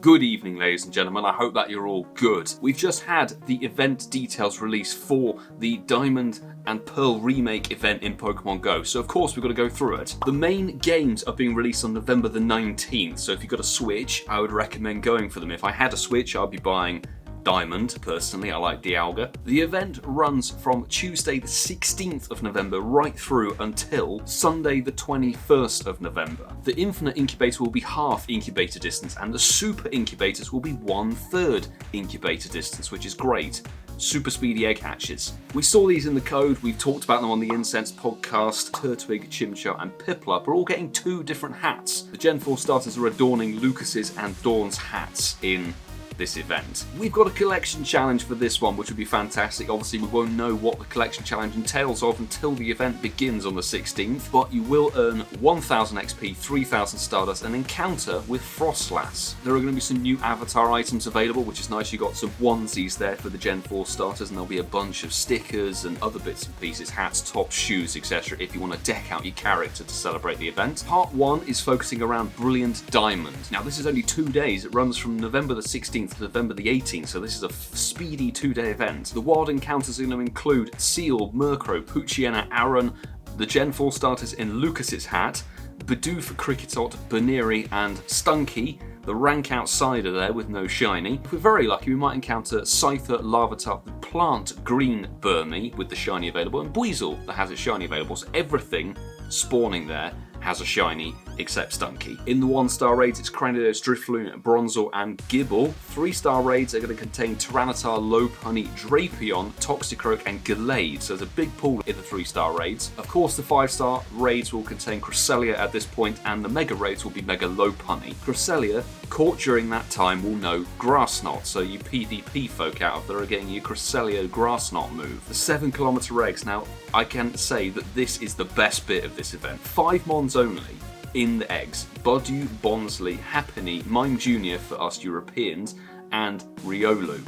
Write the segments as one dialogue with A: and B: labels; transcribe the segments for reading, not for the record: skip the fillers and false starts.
A: Good evening, ladies and gentlemen. I hope that you're all good. We've just had the event details released for the Diamond and Pearl remake event in Pokemon GO, so of course we've got to go through it. The main games are being released on November the 19th, so if you've got a Switch, I would recommend going for them. If I had a Switch, I'd be buying Diamond, personally. I like Dialga. The event runs from Tuesday the 16th of November right through until Sunday the 21st of November. The Infinite Incubator will be half incubator distance and the Super Incubators will be 1/3 incubator distance, which is great. Super speedy egg hatches. We saw these in the code, we've talked about them on the Incensed podcast. Turtwig, Chimchar and Piplup are all getting 2 different hats. The Gen 4 starters are adorning Lucas's and Dawn's hats in this event. We've got a collection challenge for this one, which would be fantastic. Obviously, we won't know what the collection challenge entails of until the event begins on the 16th, but you will earn 1000 XP, 3000 Stardust, and encounter with Frostlass. There are going to be some new avatar items available, which is nice. You got some onesies there for the Gen 4 starters, and there'll be a bunch of stickers and other bits and pieces, hats, tops, shoes, etc. if you want to deck out your character to celebrate the event. Part 1 is focusing around Brilliant Diamond. Now, this is only 2 days. It runs from November the 16th to November the 18th, so this is a speedy 2-day event. The wild encounters are going to include Seal, Murkrow, Poochyena, Aaron, the Gen 4 starters in Lucas's hat, Bidoof, Kricketot, Baneri, and Stunky, the rank outsider there with no shiny. If we're very lucky, we might encounter Scyther, Larvitar, the Plant Green Burmy with the shiny available, and Buizel that has its shiny available, so everything spawning there has a shiny except Stunky. In the 1-star raids, it's Cranidos, Drifloon, Bronzor, and Gible. 3-star raids are going to contain Tyranitar, Lopunny, Drapion, Toxicroak, and Gallade, so there's a big pool in the 3-star raids. Of course, the 5-star raids will contain Cresselia at this point, and the Mega raids will be Mega Lopunny. Cresselia, caught during that time, will know Grass Knot, so you PvP folk out there are getting your Cresselia Grass Knot move. The 7km eggs, now I can say that this is the best bit of this event. 5 Mons only in the eggs. Budew, Bonsley, Happiny, Mime Jr. for us Europeans, and Riolu.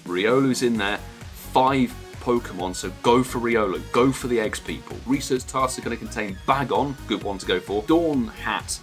A: Riolu's in there. 5 Pokemon, so go for Riolu. Go for the eggs, people. Research tasks are going to contain Bagon, good one to go for. Dawn Hat,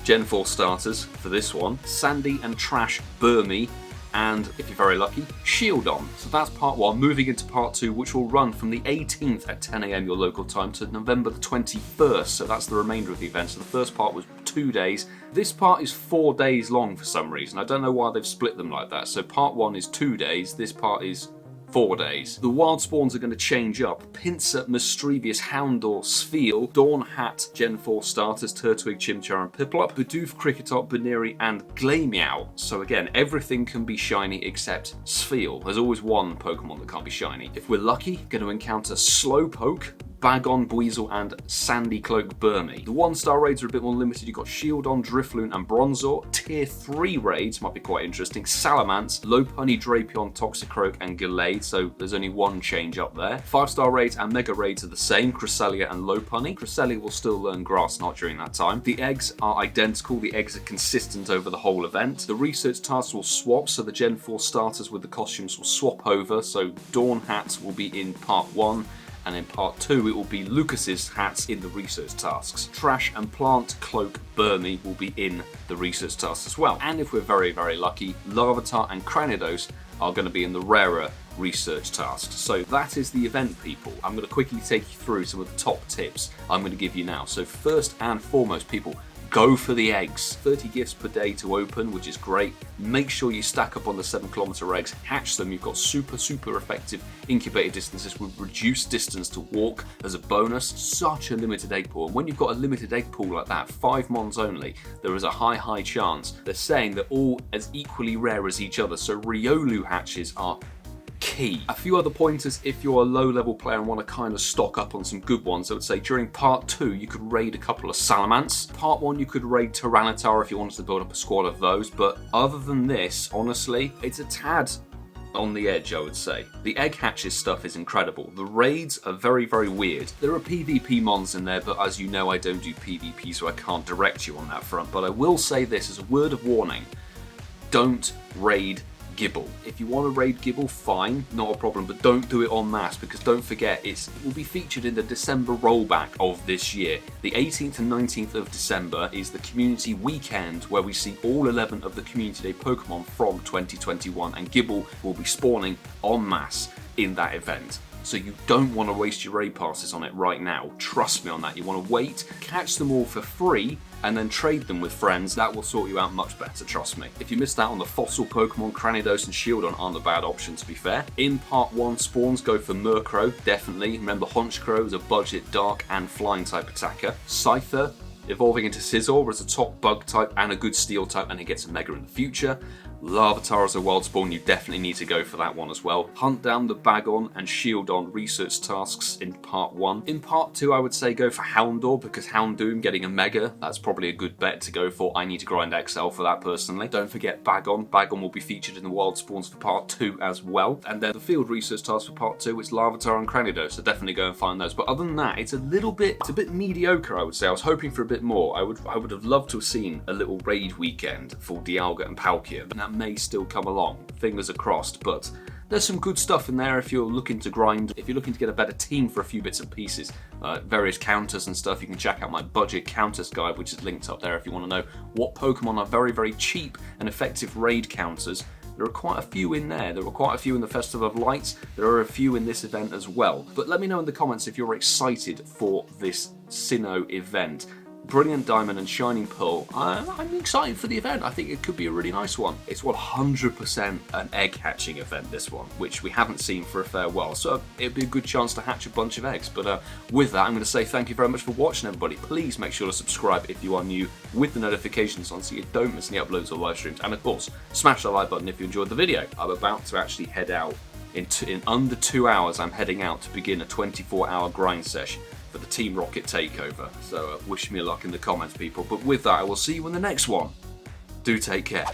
A: Gen 4 starters for this one. Sandy and Trash Burmy, and if you're very lucky, Shieldon. So that's part 1. Moving into part 2, which will run from the 18th at 10 AM your local time to November the 21st. So that's the remainder of the event. So the first part was 2 days. This part is 4 days long for some reason. I don't know why they've split them like that. So part 1 is 2 days. This part is 4 days. The wild spawns are going to change up. Pinsir, Mischievous, Houndour, Spheal, Dawn Hat, Gen 4 starters, Turtwig, Chimchar and Piplup, Bidoof, Kricketot, Baneri and Glameow. So again, everything can be shiny except Spheal. There's always one Pokemon that can't be shiny. If we're lucky, going to encounter Slowpoke, Bagon, Buizel, and Sandy Cloak Burmy. The 1-star raids are a bit more limited. You've got Shieldon, Drifloon, and Bronzor. Tier 3 raids might be quite interesting. Salamence, Lopunny, Drapion, Toxicroak, and Gallade, so there's only one change up there. 5-star raids and Mega raids are the same, Cresselia and Lopunny. Cresselia will still learn Grass Knot during that time. The eggs are identical. The eggs are consistent over the whole event. The research tasks will swap, so the Gen 4 starters with the costumes will swap over, so Dawn Hats will be in part 1, and in part 2 it will be Lucas's hats in the research tasks. Trash and Plant Cloak Burmy will be in the research tasks as well. And if we're very, very lucky, Larvitar and Cranidos are going to be in the rarer research tasks. So that is the event, people. I'm going to quickly take you through some of the top tips I'm going to give you now. So first and foremost, people, go for the eggs. 30 gifts per day to open, which is great. Make sure you stack up on the 7km eggs, hatch them. You've got super effective incubator distances with reduced distance to walk as a bonus. Such a limited egg pool. And when you've got a limited egg pool like that, 5 Mons only, there is a high chance. They're saying they're all as equally rare as each other. So Riolu hatches are key. A few other pointers if you're a low-level player and want to kind of stock up on some good ones. I would say during part 2 you could raid a couple of Salamence. Part 1 you could raid Tyranitar if you wanted to build up a squad of those, but other than this, honestly, it's a tad on the edge, I would say. The egg hatches stuff is incredible. The raids are very weird. There are PvP mons in there, but as you know I don't do PvP, so I can't direct you on that front. But I will say this as a word of warning: don't raid Gible. If you want to raid Gible, fine, not a problem, but don't do it en masse, because don't forget it will be featured in the December rollback of this year. The 18th and 19th of December is the community weekend where we see all 11 of the Community Day Pokemon from 2021, and Gible will be spawning en masse in that event. So you don't want to waste your raid passes on it right now. Trust me on that. You want to wait, catch them all for free, and then trade them with friends. That will sort you out much better, trust me. If you missed out on the fossil Pokemon, Cranidos and Shieldon aren't a bad option, to be fair. In part 1, spawns go for Murkrow, definitely. Remember, Honchkrow is a budget dark and flying type attacker. Scyther, evolving into Scizor as a top bug type and a good steel type, and it gets a Mega in the future. Larvitar as a wild spawn, you definitely need to go for that one as well. Hunt down the Bagon and Shieldon research tasks in part 1. In part 2, I would say go for Houndour, because Houndoom getting a Mega, that's probably a good bet to go for. I need to grind XL for that personally. Don't forget Bagon. Bagon will be featured in the wild spawns for part 2 as well. And then the field research task for part 2, it's Larvitar and Cranidos, so definitely go and find those. But other than that, it's a bit mediocre, I would say. I was hoping for a bit more. I would have loved to have seen a little raid weekend for Dialga and Palkia, but that may still come along. Fingers are crossed, but there's some good stuff in there if you're looking to grind, if you're looking to get a better team for a few bits and pieces. Various counters and stuff. You can check out my budget counters guide, which is linked up there if you want to know what Pokemon are very, very cheap and effective raid counters. There are quite a few in there. There were quite a few in the Festival of Lights. There are a few in this event as well. But let me know in the comments if you're excited for this Sinnoh event. Brilliant Diamond and Shining Pearl. I'm excited for the event. I think it could be a really nice one. It's 100% an egg hatching event, this one, which we haven't seen for a fair while. So it'd be a good chance to hatch a bunch of eggs. But with that, I'm going to say thank you very much for watching, everybody. Please make sure to subscribe if you are new with the notifications on so you don't miss any uploads or live streams. And of course, smash the like button if you enjoyed the video. I'm about to actually head out. In under 2 hours, I'm heading out to begin a 24-hour grind session for the Team Rocket takeover. So wish me luck in the comments, people. But with that, I will see you in the next one. Do take care.